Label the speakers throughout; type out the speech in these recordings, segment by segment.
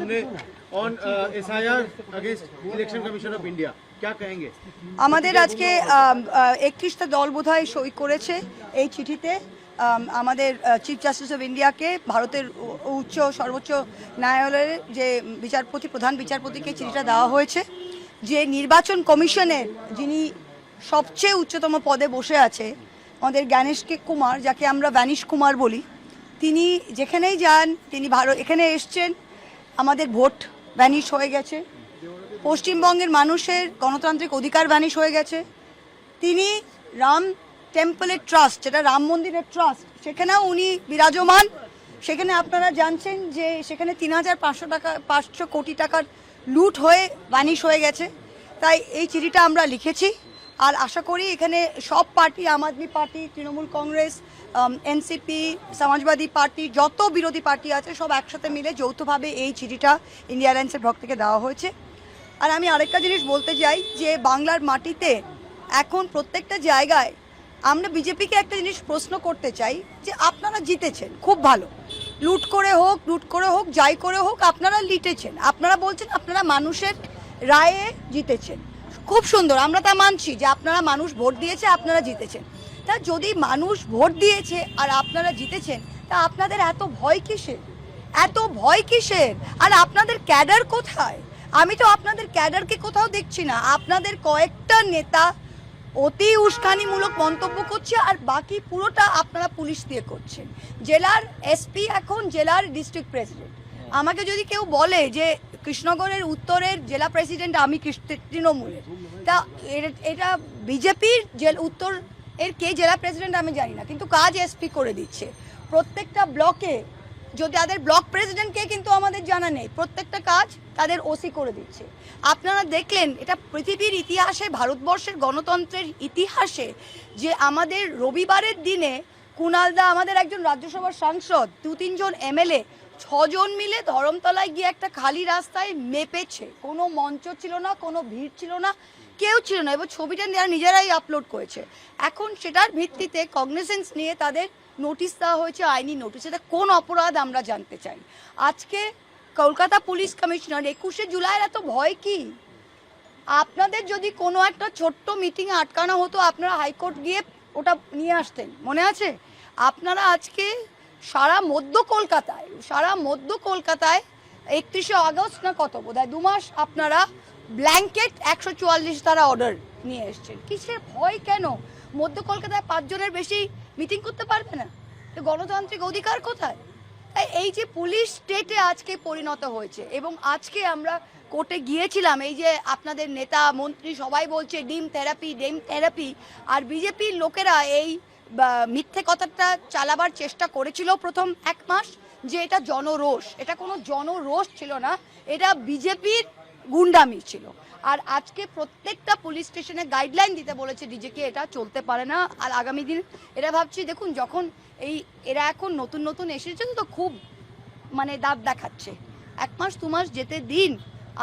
Speaker 1: सुने on SIR against election commission of India, क्या कहेंगे?
Speaker 2: আমাদের আজকে 31টা দল বোধহয় সই করেছে এই চিঠিতে। আমাদের চিফ জাস্টিস অফ ইন্ডিয়াকে ভারতের সর্বোচ্চ ন্যায়ালয়ের যে প্রধান বিচারপতিকে চিঠিটা দেওয়া হয়েছে, যে নির্বাচন কমিশনের যিনি সবচেয়ে উচ্চতম পদে বসে আছে আমাদের জ্ঞানেশ কুমার, যাকে আমরা ভ্যানিশ কুমার বলি, তিনি যেখানেই যান তিনি এখানে এসছেন। আমাদের ভোট ভ্যানিশ হয়ে গেছে, পশ্চিমবঙ্গের মানুষের গণতান্ত্রিক অধিকার ভ্যানিশ হয়ে গেছে। তিনি রাম টেম্পলের ট্রাস্ট, যেটা রাম মন্দিরের ট্রাস্ট, সেখানেও উনি বিরাজমান। সেখানে আপনারা জানছেন যে সেখানে 3,500 কোটি টাকার লুট হয়ে ভ্যানিশ হয়ে গেছে। তাই এই চিঠিটা আমরা লিখেছি, আর আশা করি এখানে সব party, Aam Aadmi party, Trinamool Congress, NCP, Samajwadi party, যত বিরোধী পার্টি আছে সব একসাথে মিলে যৌথভাবে এই চিঠিটা ইন্ডিয়া অ্যালায়েন্সের পক্ষ থেকে দেওয়া হয়েছে। আর আমি আরেকটা জিনিস বলতে চাই যে বাংলার মাটিতে এখন প্রত্যেকটা জায়গায় আমরা বিজেপিকে একটা জিনিস প্রশ্ন করতে চাই যে আপনারা জিতেছেন, খুব ভালো, লুট করে হোক যাই করে হোক আপনারা জিতেছেন। আপনারা বলছেন আপনারা মানুষের রায়ে জিতেছেন, খুব সুন্দর, আমরা তা মানছি যে আপনারা মানুষ ভোট দিয়েছে, আপনারা জিতেছেন। তা যদি মানুষ ভোট দিয়েছে আর আপনারা জিতেছেন, তা আপনাদের এত ভয় কিসের? আর আপনাদের ক্যাডার কোথায়? আমি তো আপনাদের ক্যাডারকে কোথাও দেখছি না। আপনাদের কয়েকটা নেতা অতি উস্কানিমূলক মন্তব্য করছে, আর বাকি পুরোটা আপনারা পুলিশ দিয়ে করছেন। জেলার এসপি এখন জেলার ডিস্ট্রিক্ট প্রেসিডেন্ট। আমাকে যদি কেউ বলে যে কৃষ্ণগড়ের উত্তরের জেলা প্রেসিডেন্ট আমি তৃণমূলের, তা এটা বিজেপির উত্তর এর কে জেলা প্রেসিডেন্ট আমি জানি না, কিন্তু কাজ এসপি করে দিচ্ছে। প্রত্যেকটা ব্লকে যদি তাদের ব্লক প্রেসিডেন্টকে কিন্তু আমাদের জানা নেই, প্রত্যেকটা কাজ তাদের ওসি করে দিচ্ছে। আপনারা দেখলেন এটা পৃথিবীর ইতিহাসে, ভারতবর্ষের গণতন্ত্রের ইতিহাসে, যে আমাদের রবিবারের দিনে কুণালদা, আমাদের একজন রাজ্যসভার সাংসদ, 2-3 জন এমএলএ 6 জন মিলে ধরমতলায় গিয়ে একটা খালি রাস্তায় মেপেছে। কোনো মঞ্চ ছিল না, কোনো ভিড় ছিল না, কেউ ছিল না, এবং ছবিটা নিজেরাই আপলোড করেছে। এখন সেটার ভিত্তিতে কগনিসেন্স নিয়ে তাদের নোটিশ দেওয়া হয়েছে, আইনি নোটিশ। এটা কোন অপরাধ আমরা জানতে চাই। আজকে কলকাতা পুলিশ কমিশনার 21শে জুলাইয়ের এত ভয় কি? আপনাদের যদি কোনো একটা ছোট্ট মিটিংয়ে আটকানো হতো, আপনারা হাইকোর্ট গিয়ে ওটা নিয়ে আসতেন, মনে আছে? আপনারা আজকে সারা মধ্য কলকাতায় 31শে আগস্ট না কত, বোধহয় 2 মাস আপনারা ব্ল্যাঙ্কেট 144 ধারা অর্ডার নিয়ে এসছেন। কিসের ভয়? কেন? মধ্য কলকাতায় 5 জনের বেশি মিটিং করতে পারবে না? তো গণতান্ত্রিক অধিকার কোথায়? এই যে পুলিশ স্টেটে আজকে পরিণত হয়েছে, এবং আজকে আমরা কোর্টে গিয়েছিলাম, এই যে আপনাদের নেতা মন্ত্রী সবাই বলছে ডিম থেরাপি, আর বিজেপির লোকেরা এই মিথ্যে কথাটা চালাবার চেষ্টা করেছিল প্রথম 1 মাস, যে এটা জনরোষ। এটা কোনো জনরোষ ছিল না, এটা বিজেপির গুন্ডামি ছিল। আর আজকে প্রত্যেকটা পুলিশ স্টেশনে গাইডলাইন দিতে বলেছে ডিজিকে, এটা চলতে পারে না। আর আগামী দিন এরা ভাবছি, দেখুন যখন এরা এখন নতুন এসেছে তো খুব দাঁত দেখাচ্ছে। 1 মাস 2 মাস যেতে দিন,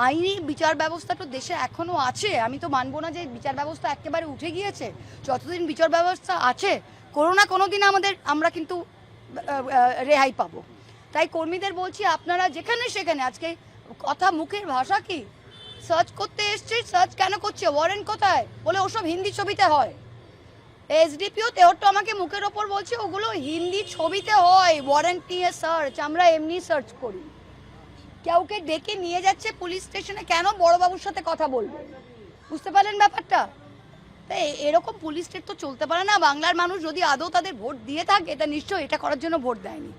Speaker 2: আইনি বিচার ব্যবস্থা তো দেশে এখনো আছে। আমি তো মানবো না যে বিচার ব্যবস্থা একেবারে উঠে গিয়েছে। যতদিন বিচার ব্যবস্থা আছে, কোনো দিন আমরা কিন্তু রেহাই পাবো। তাই কর্মীদের বলছি, আপনারা যেখানে সেখানে আজকে কথা, মুখের ভাষা কি? সার্চ করতে এসছে, সার্চ কেন করছে? ওয়ারেন্ট কোথায়? বলে ওসব হিন্দি ছবিতে হয়। এসডিপিও তেহট্ট আমাকে মুখের ওপর বলছে ওগুলো হিন্দি ছবিতে হয়, ওয়ারেন্ট নিয়ে সার্চ, আমরা এমনি সার্চ করি। কাউকে ডেকে নিয়ে যাচ্ছে পুলিশ স্টেশনে, কেন? বড়বাবুর সাথে কথা বলবে। বুঝতে পারলেন ব্যাপারটা? তাই এরকম পুলিশ স্টেট তো চলতে পারে না। বাংলার মানুষ যদি আদৌ তাদের ভোট দিয়ে থাকে, এটা নিশ্চয়ই এটা করার জন্য ভোট দেয়নি।